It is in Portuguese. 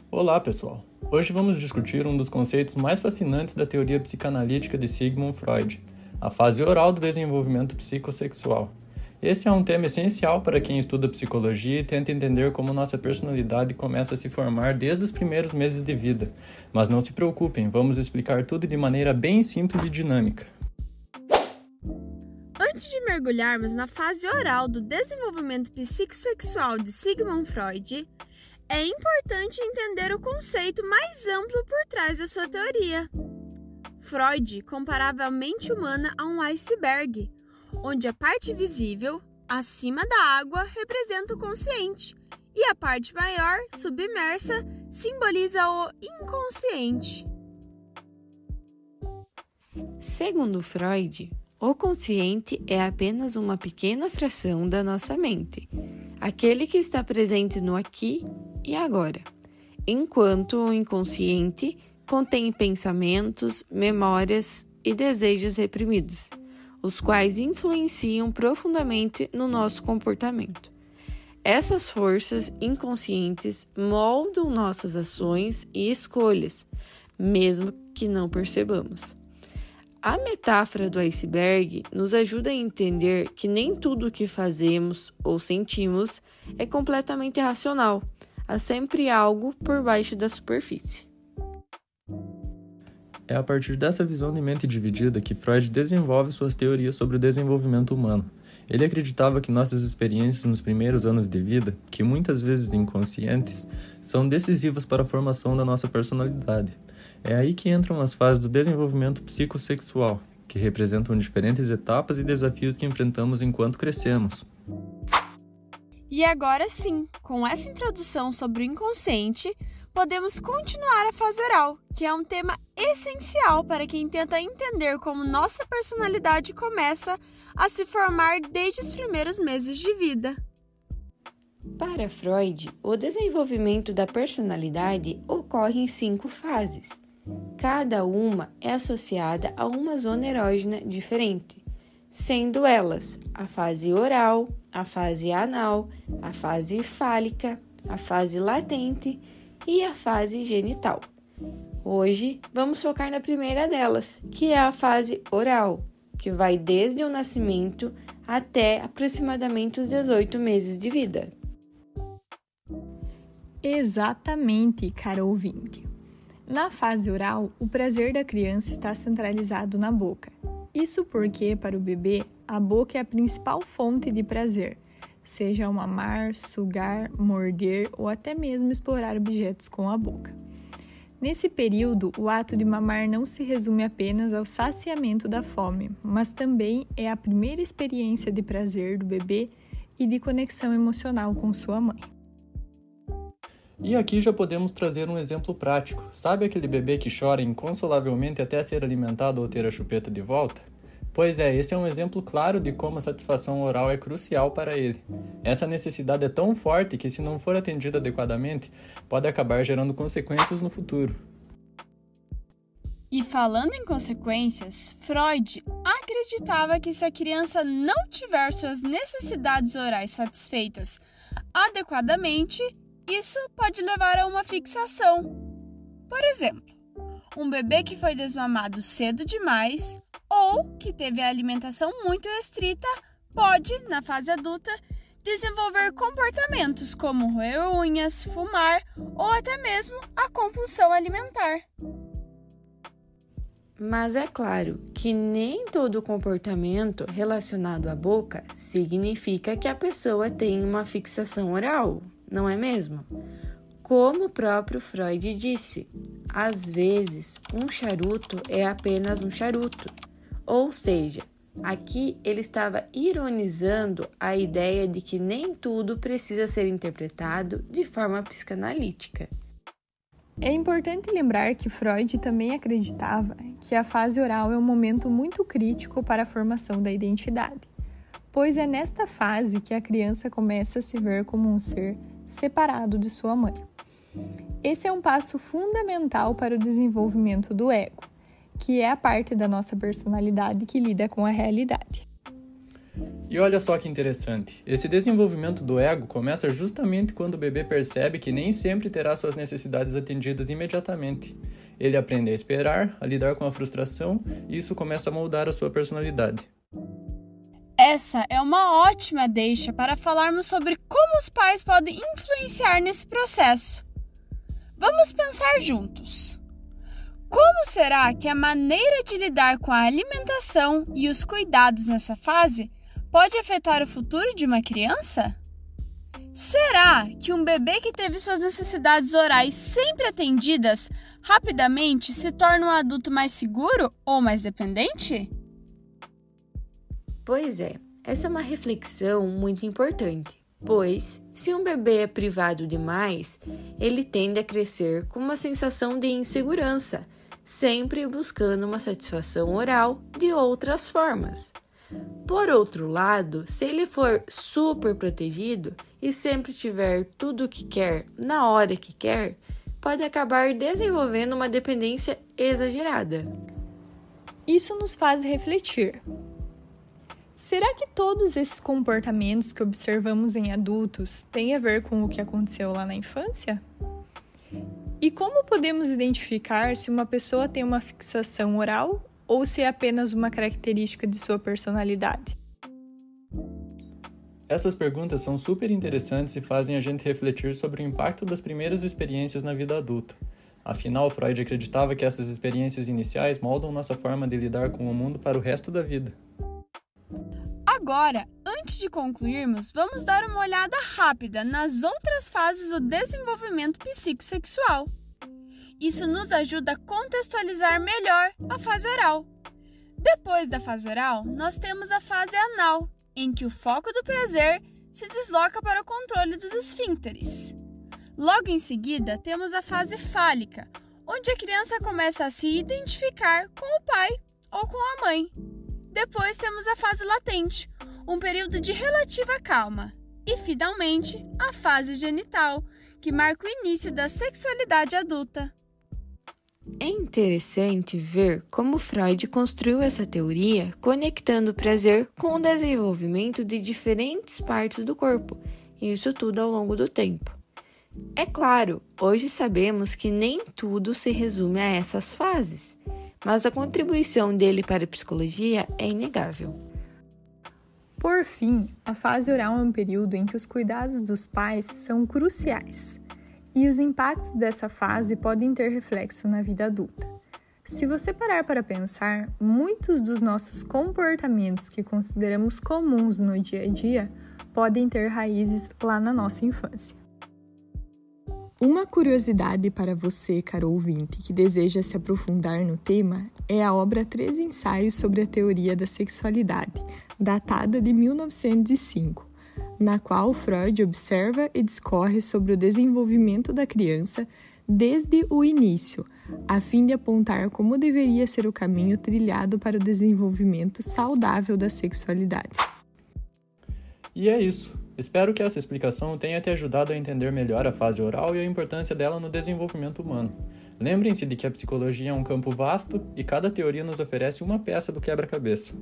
Olá, pessoal! Hoje vamos discutir um dos conceitos mais fascinantes da teoria psicanalítica de Sigmund Freud, a fase oral do desenvolvimento psicossexual. Esse é um tema essencial para quem estuda psicologia e tenta entender como nossa personalidade começa a se formar desde os primeiros meses de vida. Mas não se preocupem, vamos explicar tudo de maneira bem simples e dinâmica. Antes de mergulharmos na fase oral do desenvolvimento psicossexual de Sigmund Freud, é importante entender o conceito mais amplo por trás da sua teoria. Freud comparava a mente humana a um iceberg, onde a parte visível, acima da água, representa o consciente, e a parte maior, submersa, simboliza o inconsciente. Segundo Freud, o consciente é apenas uma pequena fração da nossa mente, aquele que está presente no aqui e agora, enquanto o inconsciente contém pensamentos, memórias e desejos reprimidos, os quais influenciam profundamente no nosso comportamento. Essas forças inconscientes moldam nossas ações e escolhas, mesmo que não percebamos. A metáfora do iceberg nos ajuda a entender que nem tudo o que fazemos ou sentimos é completamente racional. Há sempre algo por baixo da superfície. É a partir dessa visão de mente dividida que Freud desenvolve suas teorias sobre o desenvolvimento humano. Ele acreditava que nossas experiências nos primeiros anos de vida, que muitas vezes inconscientes, são decisivas para a formação da nossa personalidade. É aí que entram as fases do desenvolvimento psicossexual, que representam diferentes etapas e desafios que enfrentamos enquanto crescemos. E agora sim, com essa introdução sobre o inconsciente, podemos continuar a fase oral, que é um tema essencial para quem tenta entender como nossa personalidade começa a se formar desde os primeiros meses de vida. Para Freud, o desenvolvimento da personalidade ocorre em 5 fases. Cada uma é associada a uma zona erógena diferente, sendo elas a fase oral, a fase anal, a fase fálica, a fase latente e a fase genital. Hoje, vamos focar na primeira delas, que é a fase oral, que vai desde o nascimento até aproximadamente os 18 meses de vida. Exatamente, caro ouvinte. Na fase oral, o prazer da criança está centralizado na boca. Isso porque, para o bebê, a boca é a principal fonte de prazer, seja ao mamar, sugar, morder ou até mesmo explorar objetos com a boca. Nesse período, o ato de mamar não se resume apenas ao saciamento da fome, mas também é a primeira experiência de prazer do bebê e de conexão emocional com sua mãe. E aqui já podemos trazer um exemplo prático. Sabe aquele bebê que chora inconsolavelmente até ser alimentado ou ter a chupeta de volta? Pois é, esse é um exemplo claro de como a satisfação oral é crucial para ele. Essa necessidade é tão forte que, se não for atendida adequadamente, pode acabar gerando consequências no futuro. E falando em consequências, Freud acreditava que se a criança não tiver suas necessidades orais satisfeitas adequadamente, isso pode levar a uma fixação. Por exemplo, um bebê que foi desmamado cedo demais ou que teve a alimentação muito restrita pode, na fase adulta, desenvolver comportamentos como roer unhas, fumar ou até mesmo a compulsão alimentar. Mas é claro que nem todo comportamento relacionado à boca significa que a pessoa tem uma fixação oral, não é mesmo? Como o próprio Freud disse, às vezes um charuto é apenas um charuto. Ou seja, aqui ele estava ironizando a ideia de que nem tudo precisa ser interpretado de forma psicanalítica. É importante lembrar que Freud também acreditava que a fase oral é um momento muito crítico para a formação da identidade, pois é nesta fase que a criança começa a se ver como um ser separado de sua mãe. Esse é um passo fundamental para o desenvolvimento do ego, que é a parte da nossa personalidade que lida com a realidade. E olha só que interessante, esse desenvolvimento do ego começa justamente quando o bebê percebe que nem sempre terá suas necessidades atendidas imediatamente. Ele aprende a esperar, a lidar com a frustração, e isso começa a moldar a sua personalidade. Essa é uma ótima deixa para falarmos sobre como os pais podem influenciar nesse processo. Vamos pensar juntos. Como será que a maneira de lidar com a alimentação e os cuidados nessa fase pode afetar o futuro de uma criança? Será que um bebê que teve suas necessidades orais sempre atendidas rapidamente se torna um adulto mais seguro ou mais dependente? Pois é, essa é uma reflexão muito importante, pois, se um bebê é privado demais, ele tende a crescer com uma sensação de insegurança, sempre buscando uma satisfação oral de outras formas. Por outro lado, se ele for super protegido e sempre tiver tudo o que quer, na hora que quer, pode acabar desenvolvendo uma dependência exagerada. Isso nos faz refletir. Será que todos esses comportamentos que observamos em adultos têm a ver com o que aconteceu lá na infância? E como podemos identificar se uma pessoa tem uma fixação oral ou se é apenas uma característica de sua personalidade? Essas perguntas são super interessantes e fazem a gente refletir sobre o impacto das primeiras experiências na vida adulta. Afinal, Freud acreditava que essas experiências iniciais moldam nossa forma de lidar com o mundo para o resto da vida. Agora, antes de concluirmos, vamos dar uma olhada rápida nas outras fases do desenvolvimento psicossexual. Isso nos ajuda a contextualizar melhor a fase oral. Depois da fase oral, nós temos a fase anal, em que o foco do prazer se desloca para o controle dos esfíncteres. Logo em seguida, temos a fase fálica, onde a criança começa a se identificar com o pai ou com a mãe. Depois temos a fase latente, um período de relativa calma. E, finalmente, a fase genital, que marca o início da sexualidade adulta. É interessante ver como Freud construiu essa teoria conectando o prazer com o desenvolvimento de diferentes partes do corpo, e isso tudo ao longo do tempo. É claro, hoje sabemos que nem tudo se resume a essas fases, mas a contribuição dele para a psicologia é inegável. Por fim, a fase oral é um período em que os cuidados dos pais são cruciais. E os impactos dessa fase podem ter reflexo na vida adulta. Se você parar para pensar, muitos dos nossos comportamentos que consideramos comuns no dia a dia podem ter raízes lá na nossa infância. Uma curiosidade para você, caro ouvinte, que deseja se aprofundar no tema, é a obra 3 ensaios sobre a teoria da sexualidade, datada de 1905. Na qual Freud observa e discorre sobre o desenvolvimento da criança desde o início, a fim de apontar como deveria ser o caminho trilhado para o desenvolvimento saudável da sexualidade. E é isso. Espero que essa explicação tenha te ajudado a entender melhor a fase oral e a importância dela no desenvolvimento humano. Lembrem-se de que a psicologia é um campo vasto e cada teoria nos oferece uma peça do quebra-cabeça.